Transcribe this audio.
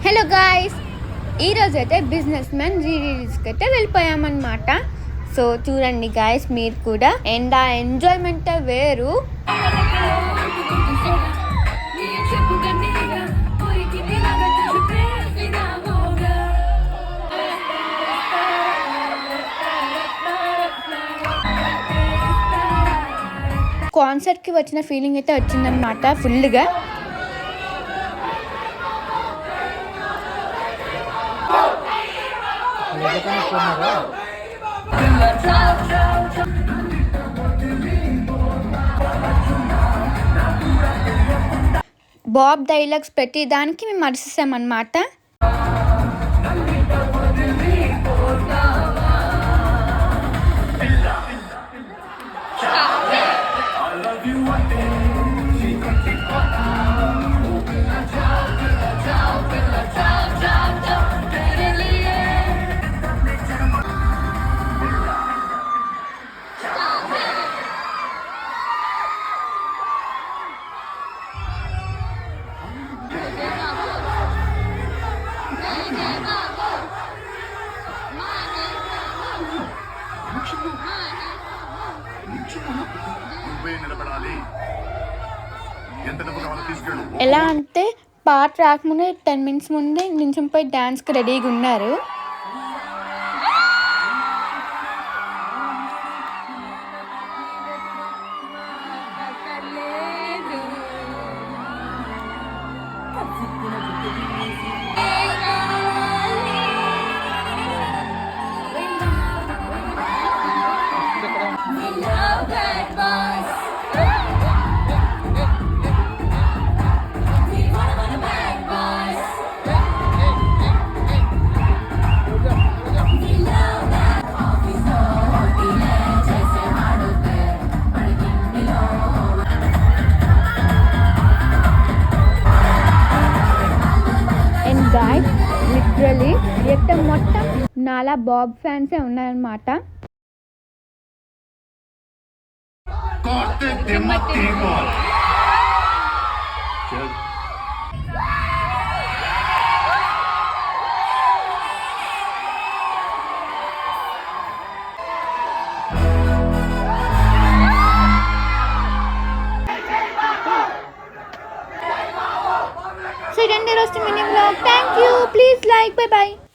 Hello guys, ఈరోజు అయితే business man రీల్స్కి అయితే వెళ్ళిపోయామన్నమాట. సో చూడండి గాయ్స్, మీరు కూడా అండ్ ఆ ఎంజాయ్మెంట్ వేరు. కాన్సర్ట్కి వచ్చిన ఫీలింగ్ అయితే వచ్చిందనమాట ఫుల్గా. బాబ్ డైలాగ్స్ పెట్టి దానికి మేము అరిసేసామన్నమాట. ఎలా అంటే పాట రాకముందే 10 minutes ముందే నించుని పోయి డాన్స్కి రెడీగా ఉన్నారు. లిటరలీ ఎక్కడ మొత్తం నాలా బాబ్ ఫ్యాన్సే ఉన్నారనమాట. So, then there was the mini vlog. Thank you. Please like. Bye bye.